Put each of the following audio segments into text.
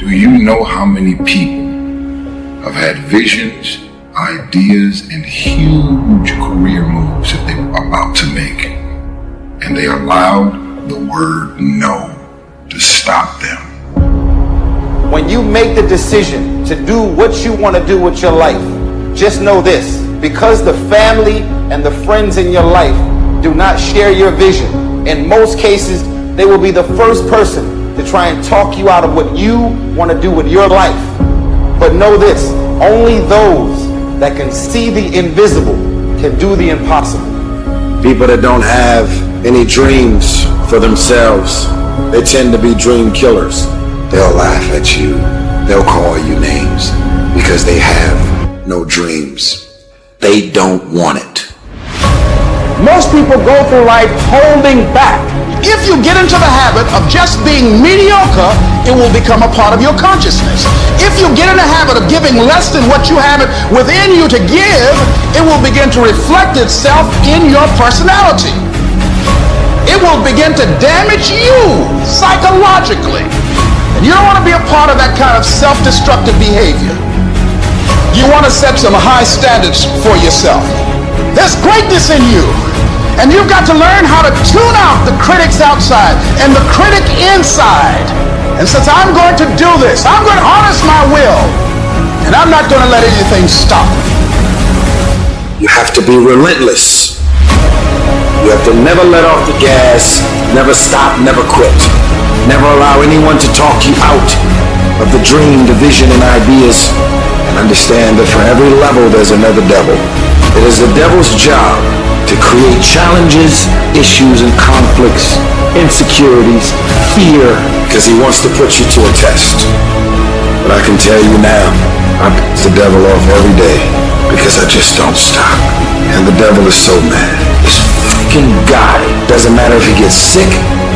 Do you know how many people have had visions, ideas, and huge career moves that they were about to make, and they allowed the word no to stop them? When you make the decision to do what you want to do with your life, just know this: because the family and the friends in your life do not share your vision, in most cases, they will be the first person to try and talk you out of what you want to do with your life. But know this: only those that can see the invisible can do the impossible. People that don't have any dreams for themselves, they tend to be dream killers. They'll laugh at you. They'll call you names because they have no dreams. They don't want it. Most people go through life holding back. If you get into the habit of just being mediocre, it will become a part of your consciousness. If you get in the habit of giving less than what you have it within you to give, it will begin to reflect itself in your personality. It will begin to damage you psychologically. And you don't want to be a part of that kind of self-destructive behavior. You want to set some high standards for yourself. There's greatness in you. And you've got to learn how to tune out the critics outside and the critic inside. And since I'm going to do this, I'm going to harness my will. And I'm not going to let anything stop me. You have to be relentless. You have to never let off the gas, never stop, never quit. Never allow anyone to talk you out of the dream, the vision, and ideas. And understand that for every level, there's another devil. It is the devil's job to create challenges, issues, and conflicts, insecurities, fear, because he wants to put you to a test. But I can tell you now, I piss the devil off every day because I just don't stop. And the devil is so mad. This fucking guy, doesn't matter if he gets sick,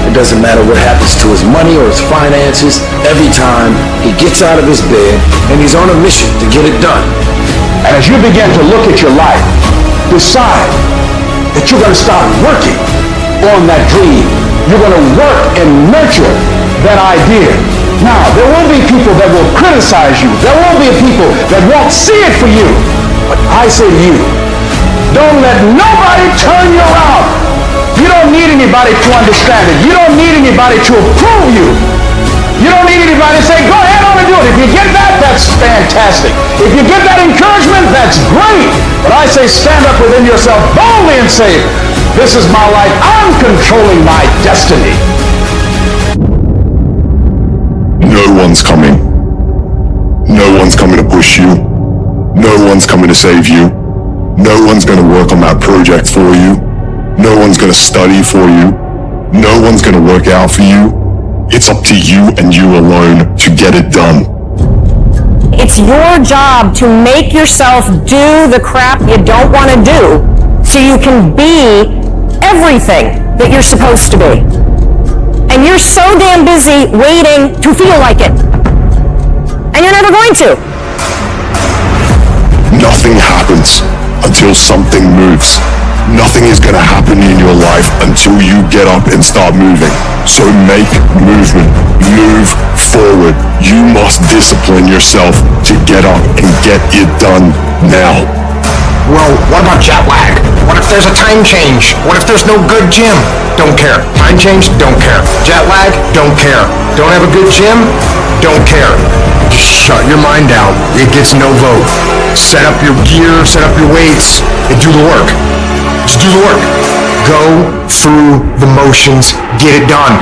it doesn't matter what happens to his money or his finances, every time he gets out of his bed and he's on a mission to get it done. And as you begin to look at your life, decide that you're going to start working on that dream. You're going to work and nurture that idea. Now, there will be people that will criticize you. There will be people that won't see it for you. But I say to you, don't let nobody turn you around. You don't need anybody to understand it. You don't need anybody to approve you. You don't need anybody to say, go ahead on and do it. If you get that, that's fantastic. If you get that encouragement, that's great. But I say stand up within yourself boldly and say, this is my life. I'm controlling my destiny. No one's coming. No one's coming to push you. No one's coming to save you. No one's going to work on that project for you. No one's going to study for you. No one's going to work out for you. It's up to you and you alone to get it done. It's your job to make yourself do the crap you don't want to do so you can be everything that you're supposed to be. And you're so damn busy waiting to feel like it. And you're never going to. Nothing happens until something moves. Nothing is going to happen in your life until you get up and start moving. So make movement. Move forward. You must discipline yourself to get up and get it done now. Well, what about jet lag? What if there's a time change? What if there's no good gym? Don't care. Time change? Don't care. Jet lag? Don't care. Don't have a good gym? Don't care. Just shut your mind out. It gets no vote. Set up your gear, set up your weights, and do the work. Just do the work. Go through the motions. Get it done.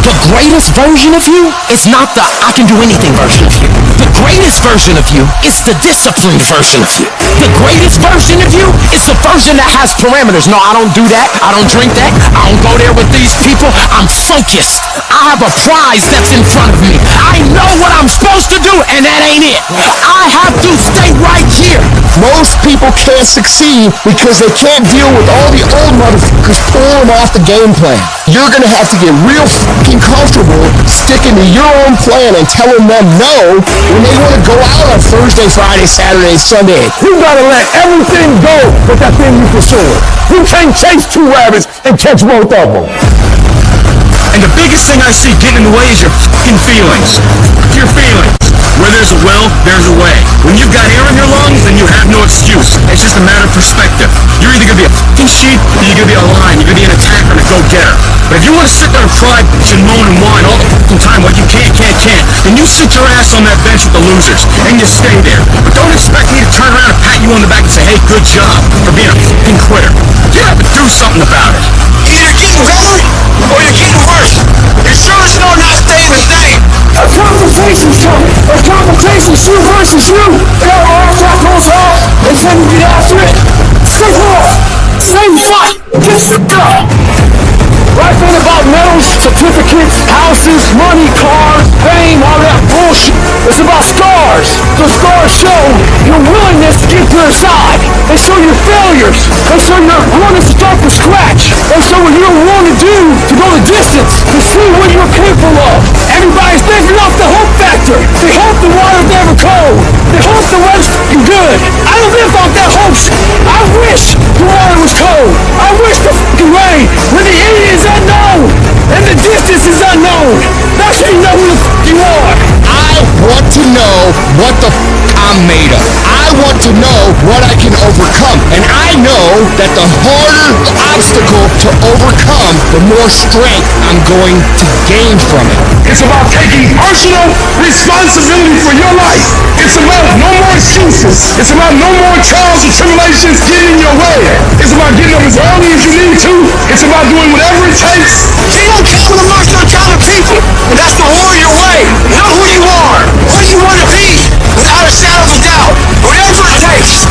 The greatest version of you is not the I can do anything version of you. The greatest version of you is the disciplined version of you. The greatest version of you is the version that has parameters. No, I don't do that. I don't drink that. I don't go there with these people. I'm focused. I have a prize that's in front of me. I know what I'm supposed to do, and that ain't it. I have to stay right here. Most people can't succeed because they can't deal with all the old motherfuckers pulling them off the game plan. You're gonna have to get real fucking comfortable sticking to your own plan and telling them no when they want to go out on Thursday, Friday, Saturday, Sunday. You gotta let everything go with that thing you pursue. You can't chase two rabbits and catch both of them. And the biggest thing I see getting in the way is your fucking feelings. Your feelings. Where there's a will, there's a way. When you've got air in your lungs, then you have no excuse. It's just a matter of perspective. You're either going to be a fucking sheep, or you're going to be a lion. You're going to be an attacker and a go-getter. But if you want to sit there and cry and moan and whine all the fucking time like you can't, then you sit your ass on that bench with the losers, and you stay there. But don't expect me to turn around and pat you on the back and say, hey, good job for being a fucking quitter. You have to do something about it. Either you're getting better, or you're getting worse. You're sure as no not staying the same. A conversation's coming. A conversation's you versus you. You know, all that goes off, and then you get after it. Same war. Same fight. Get fucked up. Life ain't about medals, certificates, houses, money, cars, fame, all that bullshit. It's about scars. The scars show your willingness to get to the side. They show your failures. They show your willingness to start from scratch. They show what you're willing to do to go the distance, to see what you're capable of. Everybody's living off the hope factor. They hope the water's never cold. They hope the weather's good. I don't live off that hope shit. I wish the water was cold. I wish the fucking rain. When the end is unknown and the distance is unknown, that's when you know who the fuck you are. I want to know what the I'm made of. I want to know what I can overcome. And I know that the harder the obstacle to overcome, the more strength I'm going to gain from it. It's about taking personal responsibility for your life. It's about no more excuses. It's about no more trials and tribulations getting in your way. It's about getting up as early as you need to. It's about doing whatever it takes. You don't count amongst uncounted people. And that's the warrior way. Know who you are. What you want to be. Without a shadow of a doubt. Whatever it takes.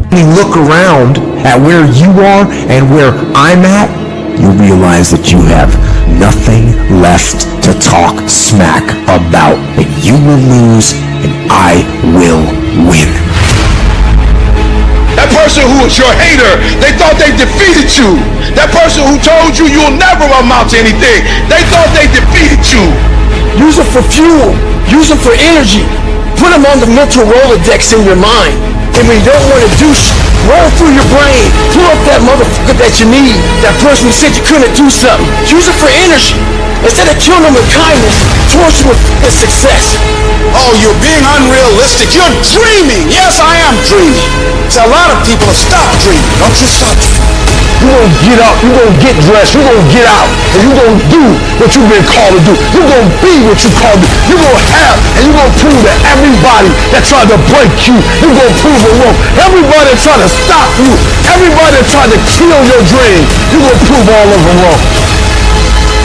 When you look around at where you are and where I'm at, you realize that you have nothing left to talk smack about. And you will lose and I will win. That person who was your hater, they thought they defeated you. That person who told you you'll never amount to anything, they thought they defeated you. Use it for fuel. Use it for energy. Put them on the mental Rolodex in your mind. And when you don't want to do shit, roll through your brain. Pull up that motherfucker that you need. That person who said you couldn't do something. Use it for energy. Instead of killing them with kindness, torture them with success. Oh, you're being unrealistic. You're dreaming. Yes, I am dreaming. So a lot of people have stopped dreaming. Don't you stop dreaming. You're going to get up, you're going to get dressed, you're going to get out, and you're going to do what you've been called to do. You're going to be what you're called to do. You're going to have, and you're going to prove to everybody that tried to break you, you're going to prove them wrong. Everybody that tried to stop you, everybody that tried to kill your dream, you're going to prove all of them wrong.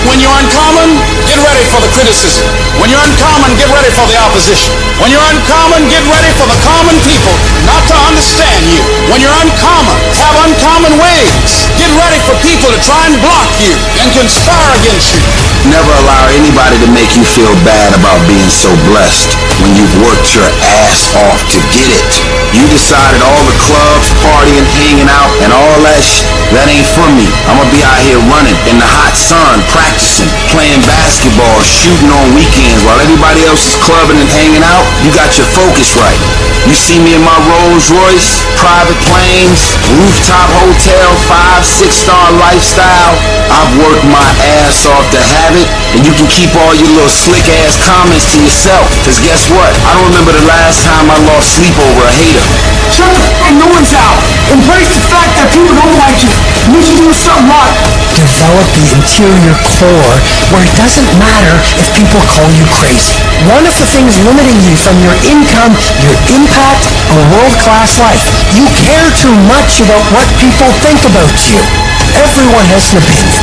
When you're uncommon, get ready for the criticism. When you're uncommon, get ready for the opposition. When you're uncommon, get ready for the common people not to understand you. When you're uncommon, have uncommon ways. Get ready for people to try and block you and conspire against you. Never allow anybody to make you feel bad about being so blessed when you've worked your ass off to get it. You decided all the clubs, partying, hanging out, and all that shit, that ain't for me. I'm gonna be out here running in the hot sun, practicing, playing basketball, shooting on weekends while everybody else is clubbing and hanging out. You got your focus right. You see me in my Rolls Royce, private planes, rooftop hotel, 5-6-star lifestyle. I've worked my ass off to have it, and you can keep all your little slick ass comments to yourself. Cause guess what? I don't remember the last time I lost sleep over a hater. Shut the f***ing noise out. Embrace the fact that people don't like you. You should do something right. Develop the interior core where it doesn't matter if people call you crazy. One of the things limiting you from your income, your impact, a world-class life. You care too much about what people think about you. Everyone has an opinion.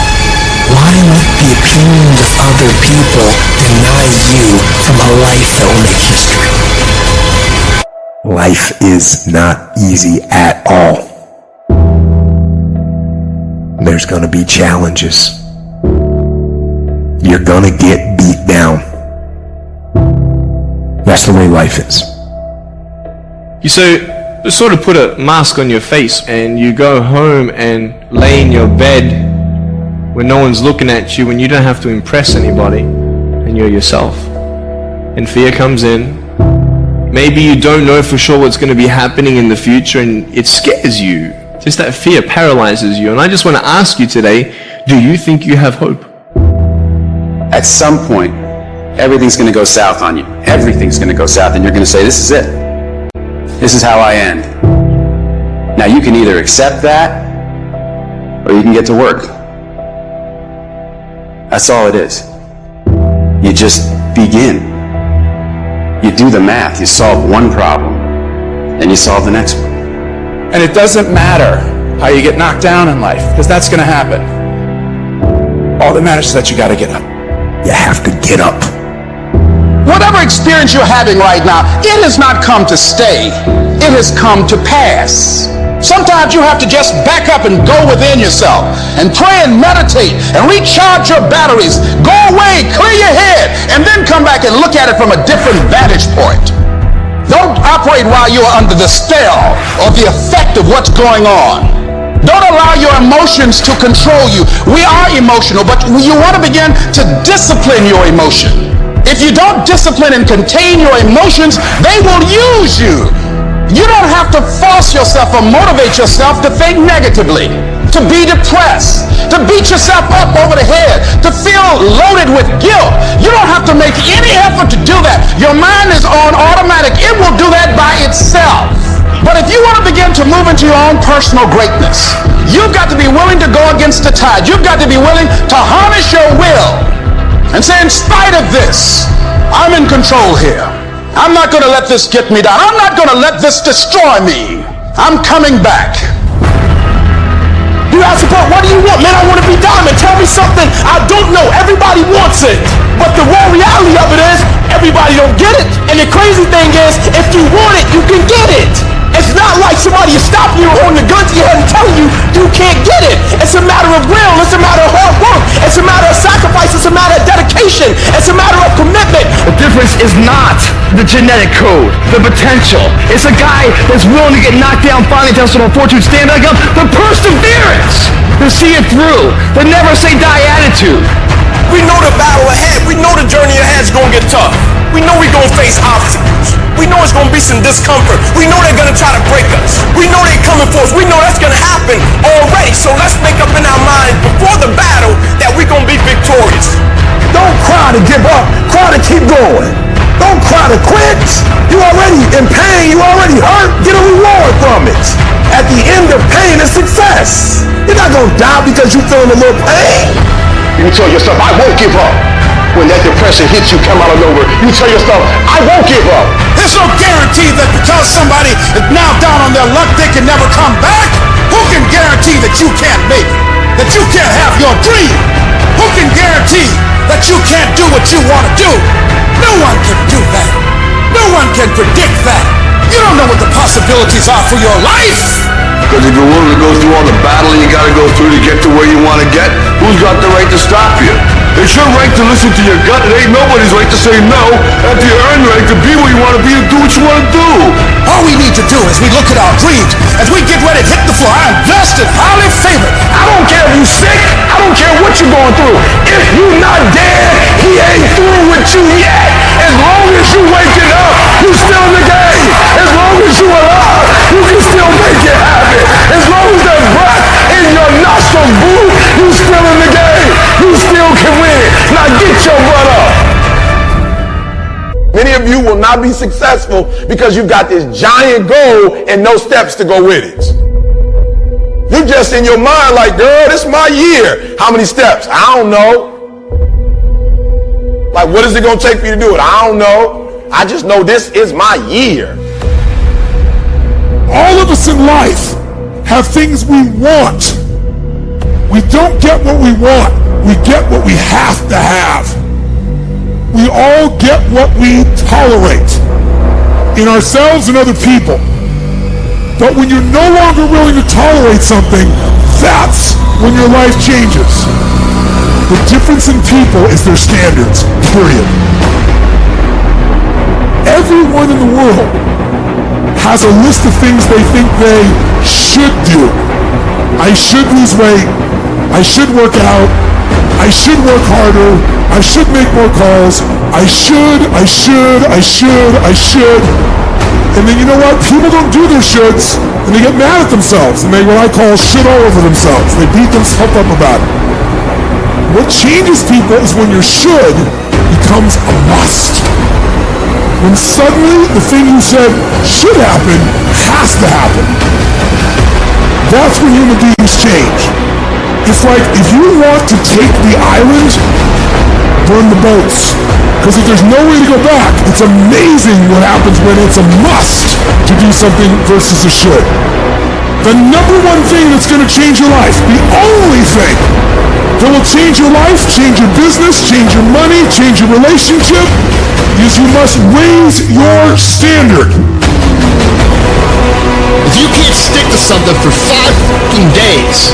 Why let the opinions of other people deny you from a life that will make history? Life is not easy at all. There's gonna be challenges. You're gonna get beat down. That's the way life is. You sort of put a mask on your face and you go home and lay in your bed when no one's looking at you, when you don't have to impress anybody and you're yourself. And fear comes in. Maybe you don't know for sure what's going to be happening in the future and it scares you Just that fear paralyzes you. And I just want to ask you today, do you think you have hope? At some point, everything's going to go south on you. Everything's going to go south, and you're going to say, this is it. This is how I end. Now, you can either accept that, or you can get to work. That's all it is. You just begin. You do the math. You solve one problem, then you solve the next one. And it doesn't matter how you get knocked down in life, because that's going to happen. All that matters is that you got to get up. You have to get up. Whatever experience you're having right now, it has not come to stay. It has come to pass. Sometimes you have to just back up and go within yourself and pray and meditate and recharge your batteries. Go away, clear your head, and then come back and look at it from a different vantage point. Don't operate while you're under the spell or the effect of what's going on. Don't allow your emotions to control you. We are emotional, but you want to begin to discipline your emotion. If you don't discipline and contain your emotions, they will use you. You don't have to force yourself or motivate yourself to think negatively, to be depressed, to beat yourself up over the head, to feel loaded with guilt. You don't have to make any effort to do that. Your mind is on automatic. It will do that by itself. But if you want to begin to move into your own personal greatness, you've got to be willing to go against the tide. You've got to be willing to harness your will and say, in spite of this, I'm in control here. I'm not going to let this get me down. I'm not going to let this destroy me. I'm coming back. You ask about, what do you want? Man, I want to be diamond. Tell me something I don't know. Everybody wants it. But the raw reality of it is, everybody don't get it. And the crazy thing is, if you want it, you can get it. It's not like somebody is stopping you or holding a gun to your head and telling you you can't get it. It's a matter of will. It's a matter of hard work. It's a matter of sacrifice. It's a matter of dedication. It's a matter of commitment. The difference is not the genetic code, the potential. It's a guy that's willing to get knocked down, finally tells someone fortune, stand back up, the perseverance to see it through, the never say die attitude. We know the battle ahead. We know the journey ahead is going to get tough. We know we're going to face obstacles. We know it's going to be some discomfort. We know they're going to try to break us. We know they're coming for us. We know that's going to happen already. So let's make up in our mind before the battle that we're going to be victorious. Don't cry to give up. Cry to keep going. Don't cry to quit. You already in pain. You already hurt. Get a reward from it. At the end of pain is success. You're not going to die because you're feeling a little pain. You tell yourself, I won't give up. When that depression hits you, come out of nowhere, you tell yourself, I won't give up. There's no guarantee that because somebody is now down on their luck, they can never come back. Who can guarantee that you can't make it? That you can't have your dream? Who can guarantee that you can't do what you want to do? No one can do that. No one can predict that. You don't know what the possibilities are for your life. Because if you're willing to go through all the battle you gotta go through to get to where you want to get, who's got the right to stop you? It's your right to listen to your gut. It ain't nobody's right to say no. After you earn the right to be where you want to be and do what you want to do. All we need to do is we look at our dreams. As we get ready to hit the floor, I'm blessed and highly favored. I don't care if you're sick. I don't care what you're going through. If you're not dead, he ain't through with you yet. As long as you waking up, you still in the game. As long as you alive, you can still make it happen. As long as there's breath in your nostrils, boo, you still in the game. You still can win. Now get your butt up. Many of you will not be successful because you've got this giant goal and no steps to go with it. You're just in your mind like, girl, this is my year. How many steps? I don't know. Like, what is it going to take for you to do it? I don't know. I just know this is my year. All of us in life have things we want. We don't get what we want. We get what we have to have. We all get what we tolerate in ourselves and other people. But when you're no longer willing to tolerate something, that's when your life changes. The difference in people is their standards, period. Everyone in the world has a list of things they think they should do. I should lose weight. I should work out. I should work harder. I should make more calls. I should. And then you know what? People don't do their shoulds, and they get mad at themselves, and they what I call shit all over themselves. They beat themselves up about it. What changes people is when your should becomes a must. When suddenly the thing you said should happen has to happen. That's when human beings change. It's like if you want to take the island, burn the boats. Because if there's no way to go back, it's amazing what happens when it's a must to do something versus a should. The number one thing that's going to change your life, the only thing that will change your life, change your business, change your money, change your relationship, is you must raise your standard. If you can't stick to something for 5 fucking days,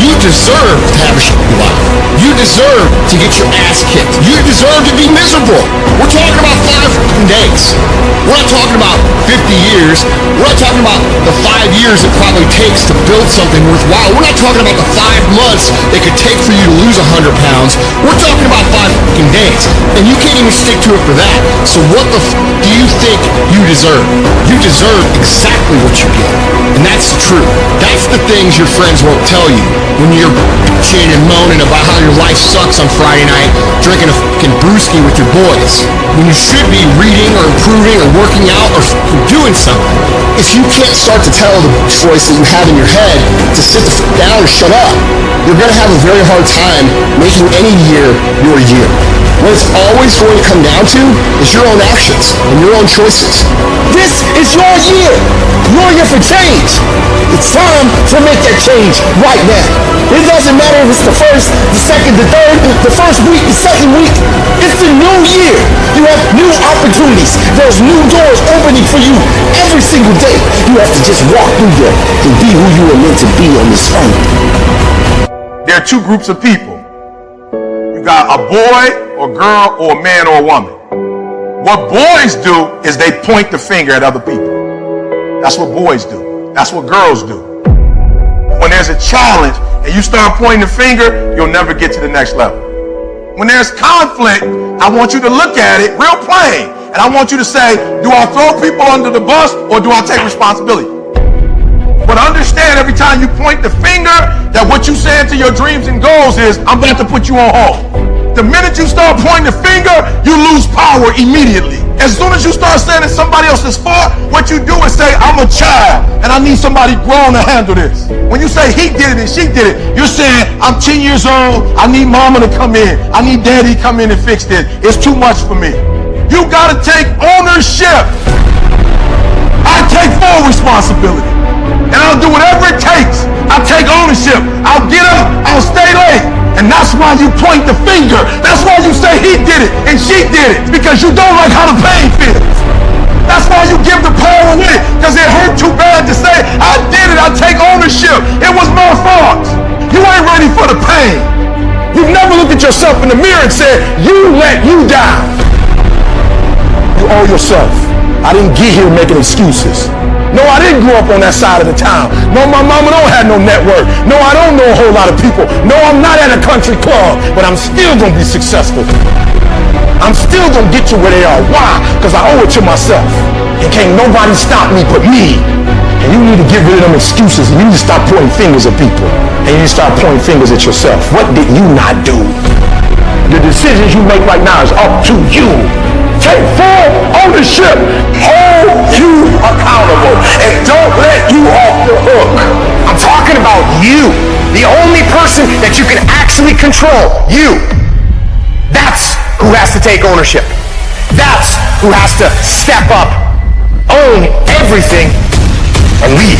you deserve to have a shitty life. You deserve to get your ass kicked. You deserve to be miserable. We're talking about 5 fucking days. We're not talking about 50 years. We're not talking about the 5 years it probably takes to build something worthwhile. We're not talking about the 5 months it could take for you to lose 100 pounds. We're talking about 5 fucking days. And you can't even stick to it for that. So what the do you think you deserve? You deserve exactly what you get. And that's the truth. That's the things your friends won't tell you when you're bitching and moaning about how your life sucks on Friday night, drinking a fucking brewski with your boys, when you should be reading or improving or working out or doing something. If you can't start to tell the voice that you have in your head to sit the fuck down or shut up, you're going to have a very hard time making any year your year. What it's always going to come down to is your own actions and your own choices. This is your year. Your year for change. It's time to make that change right now. It doesn't matter if it's the first, the second, the third, the first week, the second week. It's a new year. You have new opportunities. There's new doors opening for you every single day. You have to just walk through there and be who you are meant to be on this earth. There are 2 groups of people. You got a boy or girl or a man or a woman. What boys do is they point the finger at other people. That's what boys do. That's what girls do. When there's a challenge and you start pointing the finger, you'll never get to the next level. When there's conflict, I want you to look at it real plain. And I want you to say, do I throw people under the bus or do I take responsibility? But understand every time you point the finger that what you say to your dreams and goals is, I'm about to put you on hold. The minute you start pointing the finger, you lose power immediately. As soon as you start saying it's somebody else's fault, what you do is say, I'm a child and I need somebody grown to handle this. When you say he did it and she did it, you're saying, I'm 10 years old, I need mama to come in. I need daddy to come in and fix this. It's too much for me. You gotta take ownership. I take full responsibility. And I'll do whatever it takes. I'll take ownership. I'll get up. I'll stay late. And that's why you point the finger. That's why you say he did it and she did it. Because you don't like how the pain feels. That's why you give the power in it. Because it hurt too bad to say, I did it. I take ownership. It was my fault. You ain't ready for the pain. You've never looked at yourself in the mirror and said, you let you down. You owe yourself. I didn't get here making excuses. No, I didn't grow up on that side of the town. No, my mama don't have no network. No, I don't know a whole lot of people. No, I'm not at a country club, but I'm still gonna be successful. I'm still gonna get to where they are. Why? Because I owe it to myself. And can't nobody stop me but me. And you need to get rid of them excuses. You need to stop pointing fingers at people. And you need to start pointing fingers at yourself. What did you not do? The decisions you make right now is up to you. Take full ownership. Hold you accountable. And don't let you off the hook. I'm talking about you. The only person that you can actually control. You. That's who has to take ownership. That's who has to step up, own everything, and lead.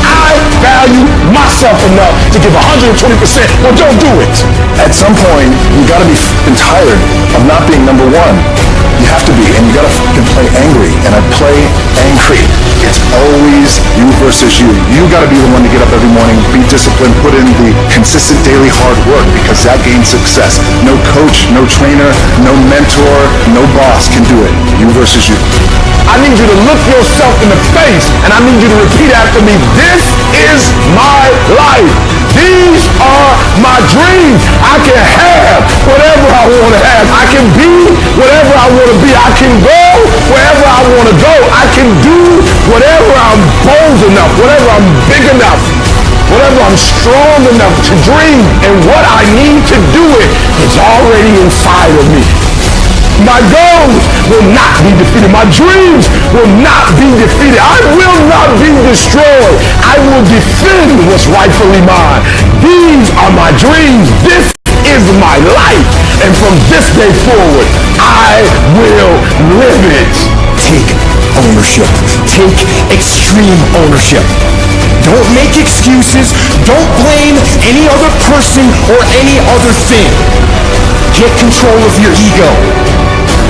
I value myself enough to give 120%. Well, don't do it. At some point, you gotta be tired of not being number one. You have to be, and you gotta play angry. And I play angry. It's always you versus you. You gotta be the one to get up every morning, be disciplined, put in the consistent daily hard work, because that gains success. No coach, no trainer, no mentor, no boss can do it. You versus you. I need you to look yourself in the face and I need you to repeat after me, this is my life. These are my dreams. I can have whatever I want to have. I can be whatever I want to be. I can go wherever I want to go, I can do whatever I'm bold enough, whatever I'm big enough, whatever I'm strong enough to dream. And what I need to do it is already inside of me. My goals will not be defeated. My dreams will not be defeated. I will not be destroyed. I will defend what's rightfully mine. These are my dreams. This is my life. And from this day forward, I will live it. Take ownership. Take extreme ownership. Don't make excuses. Don't blame any other person or any other thing. Get control of your ego.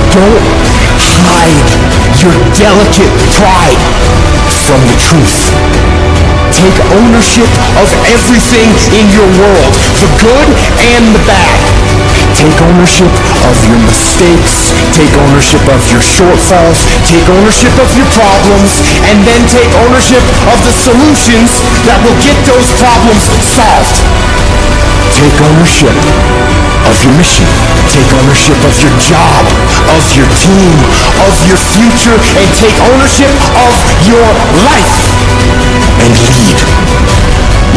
Don't hide your delicate pride from the truth. Take ownership of everything in your world, the good and the bad. Take ownership of your mistakes, take ownership of your shortfalls, take ownership of your problems, and then take ownership of the solutions that will get those problems solved. Take ownership of your mission. Take ownership of your job, of your team, of your future, and take ownership of your life. And lead.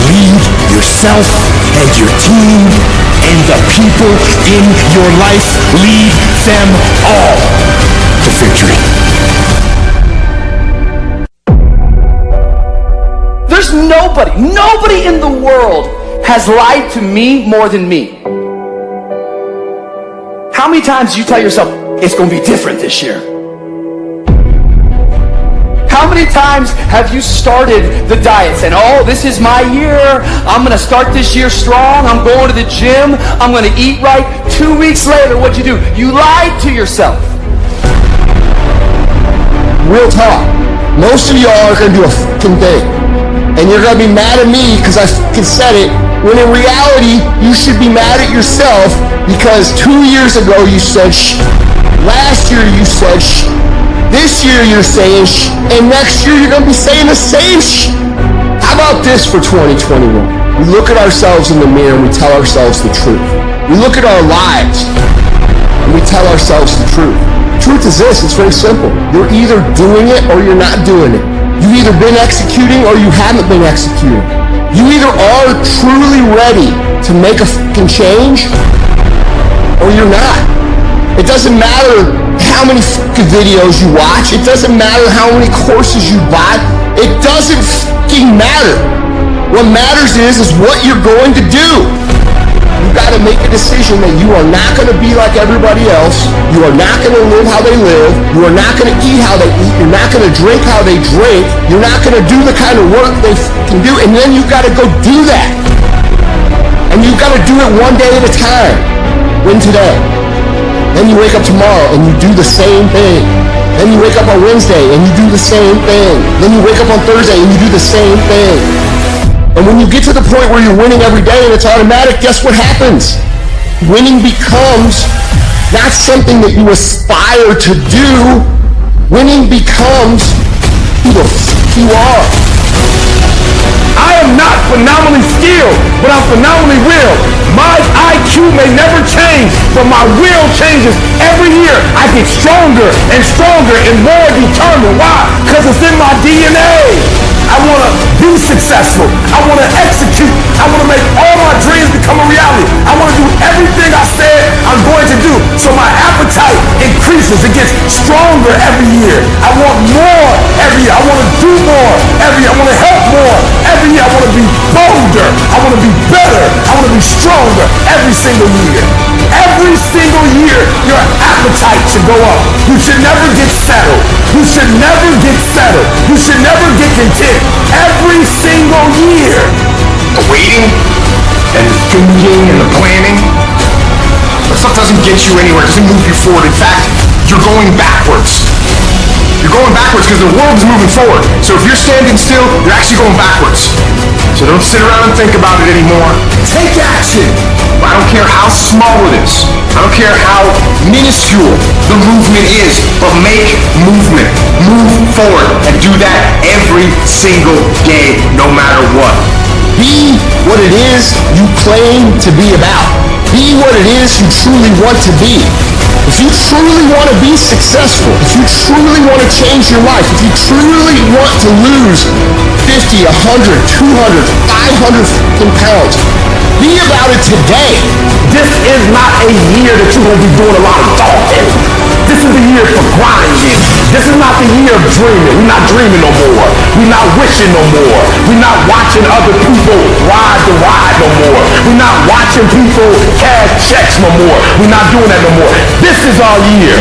Lead yourself and your team and the people in your life. Lead them all to victory. There's nobody in the world has lied to me more than me. How many times do you tell yourself, it's going to be different this year? How many times have you started the diet saying, oh, this is my year. I'm going to start this year strong. I'm going to the gym. I'm going to eat right. 2 weeks later, what'd you do? You lied to yourself. Real talk. Most of y'all are going to do a fucking thing. And you're going to be mad at me because I fucking said it. When in reality, you should be mad at yourself because 2 years ago you said shh. Last year you said shh. This year you're saying shh. And next year you're going to be saying the same shh. How about this for 2021? We look at ourselves in the mirror and we tell ourselves the truth. We look at our lives and we tell ourselves the truth. The truth is this, it's very simple. You're either doing it or you're not doing it. You've either been executing or you haven't been executing. You either are truly ready to make a fucking change or you're not. It doesn't matter how many fucking videos you watch. It doesn't matter how many courses you buy. It doesn't fucking matter. What matters is what you're going to do. You got to make a decision that you are not going to be like everybody else. You are not going to live how they live. You are not going to eat how they eat. You're not going to drink how they drink. You're not going to do the kind of work they can do. And then you got to go do that. And you got to do it one day at a time. Win today. Then you wake up tomorrow and you do the same thing. Then you wake up on Wednesday and you do the same thing. Then you wake up on Thursday and you do the same thing. And when you get to the point where you're winning every day and it's automatic, guess what happens? Winning becomes not something that you aspire to do. Winning becomes who the f*** you are. I am not phenomenally skilled, but I'm phenomenally real. My IQ may never change, but my will changes every year. I get stronger and stronger and more determined. Why? Because it's in my DNA. I want to be successful. I want to execute. I want to make all my dreams become a reality. I want to do everything I said I'm going to do. So my appetite increases. It gets stronger every year. I want more every year. I want to do more every year. I want to help more every year. I want to be bolder. I want to be better. I want to be stronger every single year. Every single year, your appetite should go up. You should never get settled. You should never get settled. You should never get content. Every single year. The waiting and the thinking and the planning, that stuff doesn't get you anywhere. It doesn't move you forward. In fact, you're going backwards. You're going backwards because the world is moving forward. So if you're standing still, you're actually going backwards. So don't sit around and think about it anymore. Take action. I don't care how small it is. I don't care how minuscule the movement is, but make movement. Move forward and do that every single day, no matter what. Be what it is you claim to be about. be what it is you truly want to be. If you truly want to be successful, if you truly want to change your life, if you truly want to lose 50, 100, 200, 500 pounds, be about it today. This is not a year that you're going to be doing a lot of talking. This is the year for grinding. This is not the year of dreaming. We're not dreaming no more. We're not wishing no more. We're not watching other people ride the ride no more. We're not watching people cash checks no more. We're not doing that no more. This is our year.